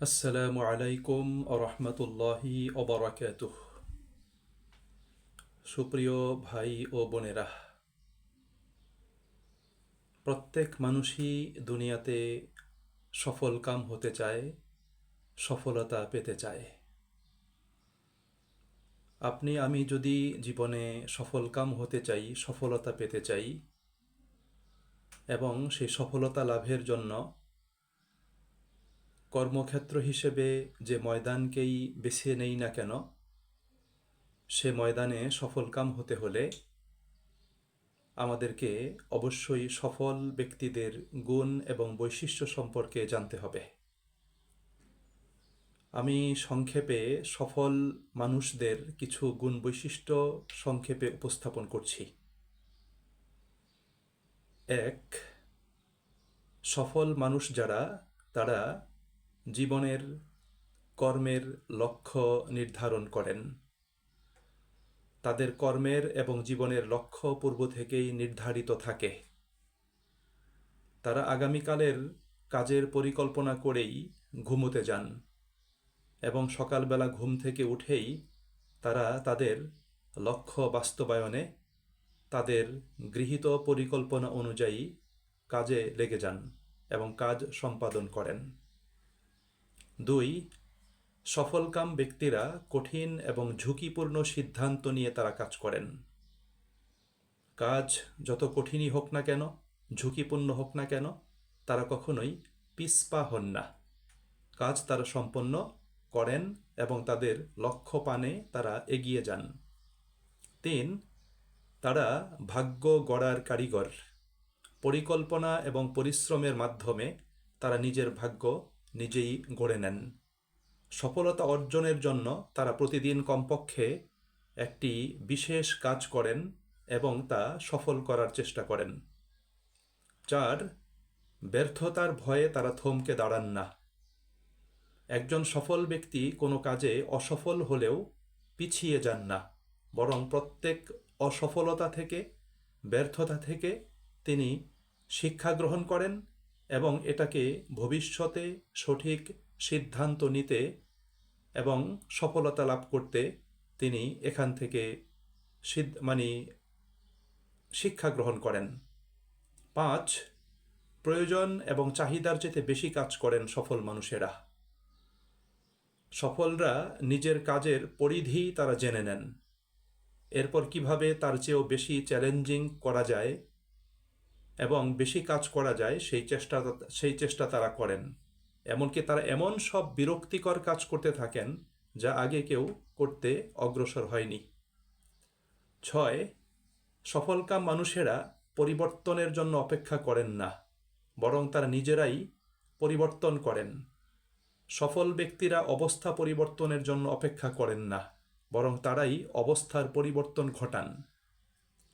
আসসালামু আলাইকুম রহমতুল্লাহি ওবরাকাতুহ। সুপ্রিয় ভাই ও বোনেরা, প্রত্যেক মানুষই দুনিয়াতে সফলকাম হতে চায়, সফলতা পেতে চায়। আপনি আমি যদি জীবনে সফলকাম হতে চাই, সফলতা পেতে চাই এবং সেই সফলতা লাভের জন্য কর্মক্ষেত্র হিসেবে যে ময়দানকেই বেছে নেই না কেন, সে ময়দানে সফলকাম হতে হলে আমাদেরকে অবশ্যই সফল ব্যক্তিদের গুণ এবং বৈশিষ্ট্য সম্পর্কে জানতে হবে। আমি সংক্ষেপে সফল মানুষদের কিছু গুণ বৈশিষ্ট্য সংক্ষেপে উপস্থাপন করছি। ১. সফল মানুষ যারা, তারা জীবনের কর্মের লক্ষ্য নির্ধারণ করেন। তাদের কর্মের এবং জীবনের লক্ষ্য পূর্ব থেকেই নির্ধারিত থাকে। তারা আগামীকালের কাজের পরিকল্পনা করেই ঘুমোতে যান এবং সকালবেলা ঘুম থেকে উঠেই তারা তাদের লক্ষ্য বাস্তবায়নে তাদের গৃহীত পরিকল্পনা অনুযায়ী কাজে লেগে যান এবং কাজ সম্পাদন করেন। ২. সফলকাম ব্যক্তিরা কঠিন এবং ঝুঁকিপূর্ণ সিদ্ধান্ত নিয়ে তারা কাজ করেন। কাজ যত কঠিনই হোক না কেন, ঝুঁকিপূর্ণ হোক না কেন, তারা কখনোই পিছপা হন না। কাজ তারা সম্পন্ন করেন এবং তাদের লক্ষ্য পানে তারা এগিয়ে যান। ৩. তারা ভাগ্য গড়ার কারিগর। পরিকল্পনা এবং পরিশ্রমের মাধ্যমে তারা নিজের ভাগ্য নিজেই গড়ে নেন। সফলতা অর্জনের জন্য তারা প্রতিদিন কমপক্ষে একটি বিশেষ কাজ করেন এবং তা সফল করার চেষ্টা করেন। ৪. ব্যর্থতার ভয়ে তারা থমকে দাঁড়ান না। একজন সফল ব্যক্তি কোনো কাজে অসফল হলেও পিছিয়ে যান না, বরং প্রত্যেক অসফলতা থেকে, ব্যর্থতা থেকে তিনি শিক্ষা গ্রহণ করেন এবং এটাকে ভবিষ্যতে সঠিক সিদ্ধান্ত নিতে এবং সফলতা লাভ করতে তিনি এখান থেকে শিক্ষা গ্রহণ করেন। ৫. প্রয়োজন এবং চাহিদার চেয়ে বেশি কাজ করেন সফল মানুষেরা। সফলরা নিজের কাজের পরিধি তারা জেনে নেন, এরপর কিভাবে তার চেয়েও বেশি চ্যালেঞ্জিং করা যায় এবং বেশি কাজ করা যায় সেই চেষ্টা তারা করেন। এমনকি তারা এমন সব বিরক্তিকর কাজ করতে থাকেন যা আগে কেউ করতে অগ্রসর হয়নি। ৬. সফলকাম মানুষেরা পরিবর্তনের জন্য অপেক্ষা করেন না, বরং তারা নিজেরাই পরিবর্তন করেন। সফল ব্যক্তিরা অবস্থা পরিবর্তনের জন্য অপেক্ষা করেন না, বরং তারাই অবস্থার পরিবর্তন ঘটান।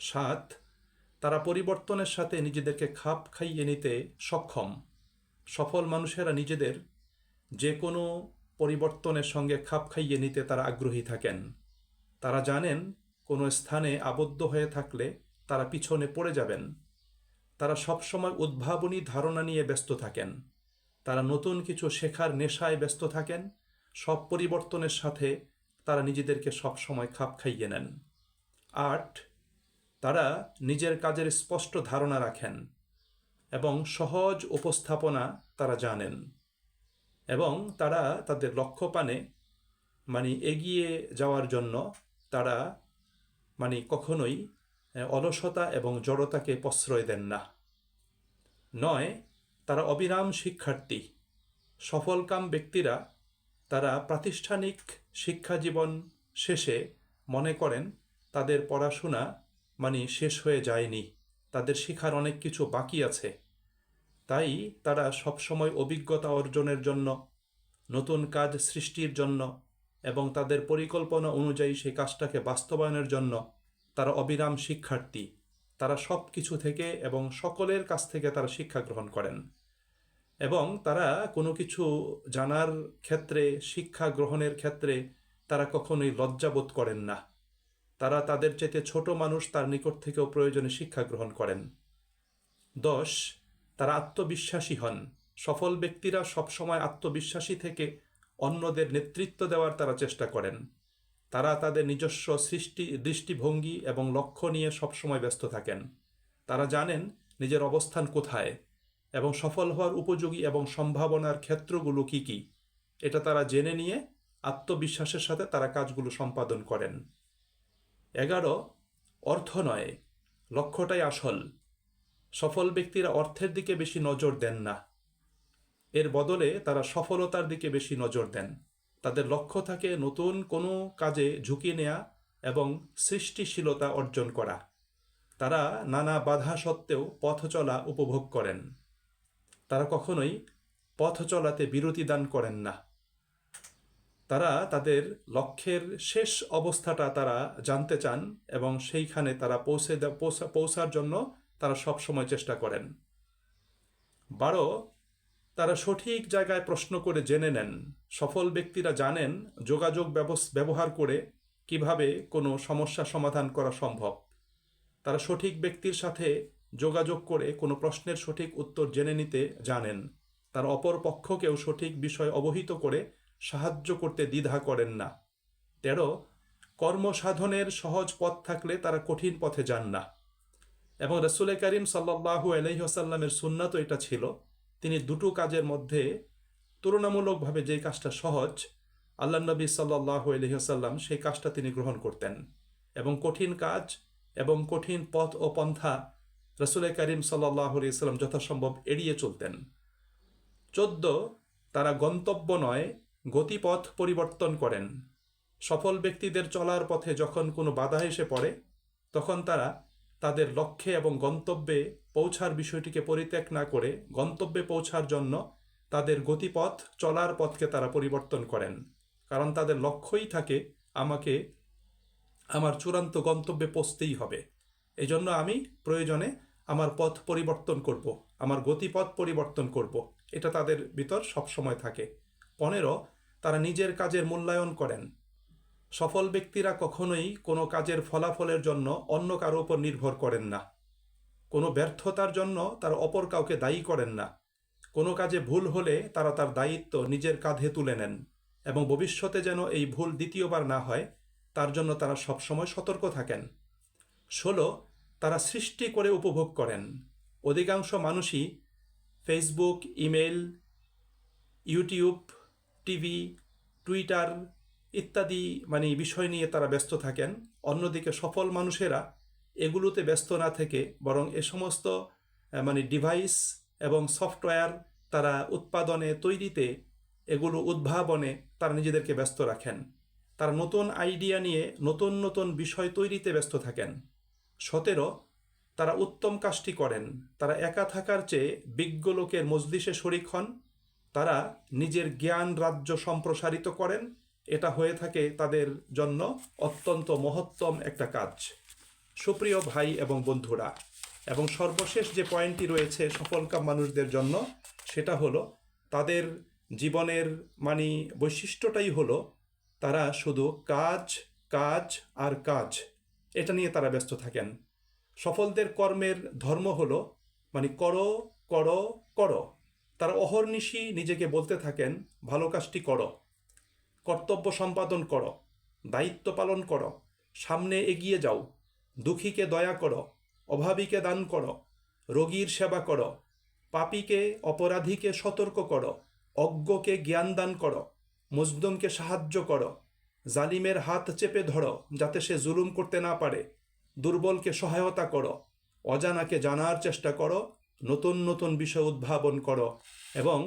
৭. তারা পরিবর্তনের সাথে নিজেদেরকে খাপ খাইয়ে নিতে সক্ষম। সফল মানুষেরা নিজেদের যে কোনো পরিবর্তনের সঙ্গে খাপ খাইয়ে নিতে তারা আগ্রহী থাকেন। তারা জানেন কোনো স্থানে আবদ্ধ হয়ে থাকলে তারা পিছনে পড়ে যাবেন। তারা সবসময় উদ্ভাবনী ধারণা নিয়ে ব্যস্ত থাকেন। তারা নতুন কিছু শেখার নেশায় ব্যস্ত থাকেন। সব পরিবর্তনের সাথে তারা নিজেদেরকে সবসময় খাপ খাইয়ে নেন। ৮. তারা নিজের কাজের স্পষ্ট ধারণা রাখেন এবং সহজ উপস্থাপনা তারা জানেন এবং তারা তাদের লক্ষ্য পানে এগিয়ে যাওয়ার জন্য তারা কখনোই অলসতা এবং জড়তাকে প্রশ্রয় দেন না। ৯. তারা অবিরাম শিক্ষার্থী। সফলকাম ব্যক্তিরা তারা প্রাতিষ্ঠানিক শিক্ষা জীবন শেষে মনে করেন তাদের পড়াশোনা শেষ হয়ে যায়নি, তাদের শেখার অনেক কিছু বাকি আছে। তাই তারা সবসময় অভিজ্ঞতা অর্জনের জন্য, নতুন কাজ সৃষ্টির জন্য এবং তাদের পরিকল্পনা অনুযায়ী সেই কাজটাকে বাস্তবায়নের জন্য তারা অবিরাম শিক্ষার্থী। তারা সব কিছু থেকে এবং সকলের কাছ থেকে তারা শিক্ষা গ্রহণ করেন এবং তারা কোনো কিছু জানার ক্ষেত্রে, শিক্ষা গ্রহণের ক্ষেত্রে তারা কখনোই লজ্জাবোধ করেন না। তারা তাদের চাইতে ছোট মানুষ তার নিকট থেকেও প্রয়োজনে শিক্ষা গ্রহণ করেন। ১০. তারা আত্মবিশ্বাসী হন। সফল ব্যক্তিরা সবসময় আত্মবিশ্বাসী থেকে অন্যদের নেতৃত্ব দেওয়ার তারা চেষ্টা করেন। তারা তাদের নিজস্ব দৃষ্টিভঙ্গি এবং লক্ষ্য নিয়ে সবসময় ব্যস্ত থাকেন। তারা জানেন নিজের অবস্থান কোথায় এবং সফল হওয়ার উপযোগী এবং সম্ভাবনার ক্ষেত্রগুলো কি কি, এটা তারা জেনে নিয়ে আত্মবিশ্বাসের সাথে তারা কাজগুলো সম্পাদন করেন। 11, অর্থ নয়, লক্ষ্যটাই আসল। সফল ব্যক্তিরা অর্থের দিকে বেশি নজর দেন না, এর বদলে তারা সফলতার দিকে বেশি নজর দেন। তাদের লক্ষ্য থাকে নতুন কোনো কাজে ঝুঁকি নেয়া এবং সৃষ্টিশীলতা অর্জন করা। তারা নানা বাধা সত্ত্বেও পথ চলা উপভোগ করেন। তারা কখনোই পথ চলাতে বিরতি দান করেন না। তারা তাদের লক্ষ্যের শেষ অবস্থাটা তারা জানতে চান এবং সেইখানে তারা পৌঁছার জন্য তারা সবসময় চেষ্টা করেন। 12, তারা সঠিক জায়গায় প্রশ্ন করে জেনে নেন। সফল ব্যক্তিরা জানেন যোগাযোগ ব্যবহার করে কিভাবে কোনো সমস্যা সমাধান করা সম্ভব। তারা সঠিক ব্যক্তির সাথে যোগাযোগ করে কোনো প্রশ্নের সঠিক উত্তর জেনে নিতে জানেন। তারা অপর পক্ষকেও সঠিক বিষয় অবহিত করে সাহায্য করতে দ্বিধা করেন না। 13, কর্মসাধনের সহজ পথ থাকলে তারা কঠিন পথে যান না। এবং রাসূল করিম সাল্লাল্লাহু আলাইহি ওয়াসাল্লামের সুন্নাত এটা ছিল, তিনি দুটো কাজের মধ্যে তুলনামূলকভাবে যে কাজটা সহজ, আল্লাহ নবী সাল্লাল্লাহু আলাইহি ওয়াসাল্লাম সেই কাজটা তিনি গ্রহণ করতেন এবং কঠিন কাজ এবং কঠিন পথ ও পন্থা রাসূল করিম সাল্লাল্লাহু আলাইহি ওয়াসাল্লাম যথাসম্ভব এড়িয়ে চলতেন। 14, তারা গন্তব্য নয় গতিপথ পরিবর্তন করেন। সফল ব্যক্তিদের চলার পথে যখন কোনো বাধা এসে পড়ে তখন তারা তাদের লক্ষ্যে এবং গন্তব্যে পৌঁছার বিষয়টিকে পরিত্যাগ না করে গন্তব্যে পৌঁছার জন্য তাদের গতিপথ চলার পথকে তারা পরিবর্তন করেন। কারণ তাদের লক্ষ্যই থাকে আমাকে আমার চূড়ান্ত গন্তব্যে পৌঁছতেই হবে। এই জন্য আমি প্রয়োজনে আমার পথ পরিবর্তন করব, আমার গতিপথ পরিবর্তন করব, এটা তাদের ভিতর সবসময় থাকে। 15, তারা নিজের কাজের মূল্যায়ন করেন। সফল ব্যক্তিরা কখনোই কোনো কাজের ফলাফলের জন্য অন্য কারো উপর নির্ভর করেন না। কোনো ব্যর্থতার জন্য তারা অপর কাউকে দায়ী করেন না। কোনো কাজে ভুল হলে তারা তার দায়িত্ব নিজের কাঁধে তুলে নেন এবং ভবিষ্যতে যেন এই ভুল দ্বিতীয়বার না হয় তার জন্য তারা সবসময় সতর্ক থাকেন। 16, তারা সৃষ্টি করে উপভোগ করেন। অধিকাংশ মানুষই Facebook, email, YouTube, TV, Twitter ইত্যাদি বিষয় নিয়ে তারা ব্যস্ত থাকেন। অন্যদিকে সফল মানুষেরা এগুলোতে ব্যস্ত না থেকে বরং এ সমস্ত ডিভাইস এবং সফটওয়্যার তারা উৎপাদনে, তৈরিতে, এগুলো উদ্ভাবনে তারা নিজেদেরকে ব্যস্ত রাখেন। তারা নতুন আইডিয়া নিয়ে নতুন নতুন বিষয় তৈরিতে ব্যস্ত থাকেন। 17, তারা উত্তম কাজটি করেন। তারা একা থাকার চেয়ে বিজ্ঞ লোকের মজলিসে শরিক হন। তারা নিজের জ্ঞান রাজ্য সম্প্রসারিত করেন। এটা হয়ে থাকে তাদের জন্য অত্যন্ত মহত্তম একটা কাজ। সুপ্রিয় ভাই এবং বন্ধুরা, এবং সর্বশেষ যে পয়েন্টটি রয়েছে সফলকাম মানুষদের জন্য, সেটা হলো তাদের জীবনের বৈশিষ্ট্যটাই হলো তারা শুধু কাজ কাজ আর কাজ, এটা নিয়ে তারা ব্যস্ত থাকেন। সফলদের কর্মের ধর্ম হলো করো করো করো। তারা অহর্নিশি নিজেকে বলতে থাকেন ভালো কাজটি করো, কর্তব্য সম্পাদন করো, দায়িত্ব পালন করো, সামনে এগিয়ে যাও, দুঃখীকে দয়া করো, অভাবীকে দান করো, রোগীর সেবা করো, পাপীকে অপরাধীকে সতর্ক করো, অজ্ঞকে জ্ঞান দান করো, মজলুমকে সাহায্য করো, জালিমের হাত চেপে ধরো যাতে সে জুলুম করতে না পারে, দুর্বলকে সহায়তা করো, অজানাকে জানার চেষ্টা করো, নতুন নতুন বিষয় উদ্ভাবন করো এবং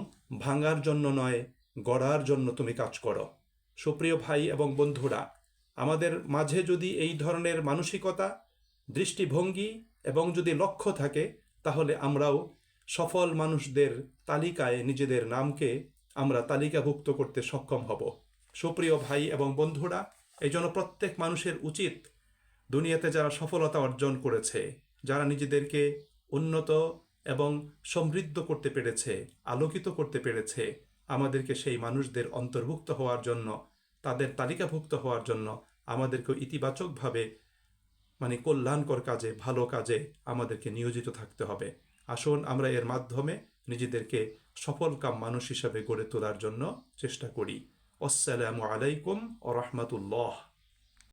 ভাঙার জন্য নয় গড়ার জন্য তুমি কাজ করো। সুপ্রিয় ভাই এবং বন্ধুরা, আমাদের মাঝে যদি এই ধরনের মানসিকতা, দৃষ্টিভঙ্গি এবং যদি লক্ষ্য থাকে তাহলে আমরাও সফল মানুষদের তালিকায় নিজেদের নামকে আমরা তালিকাভুক্ত করতে সক্ষম হব। সুপ্রিয় ভাই এবং বন্ধুরা, এই জন্য প্রত্যেক মানুষের উচিত দুনিয়াতে যারা সফলতা অর্জন করেছে, যারা নিজেদেরকে উন্নত এবং সমৃদ্ধ করতে পেরেছে, আলোকিত করতে পেরেছে, আমাদেরকে সেই মানুষদের অন্তর্ভুক্ত হওয়ার জন্য, তাদের তালিকাভুক্ত হওয়ার জন্য আমাদেরকে ইতিবাচকভাবে কল্যাণকর কাজে, ভালো কাজে আমাদেরকে নিয়োজিত থাকতে হবে। আসুন আমরা এর মাধ্যমে নিজেদেরকে সফলকাম মানুষ হিসাবে গড়ে তোলার জন্য চেষ্টা করি। আসসালামু আলাইকুম ওয়া রাহমাতুল্লাহ।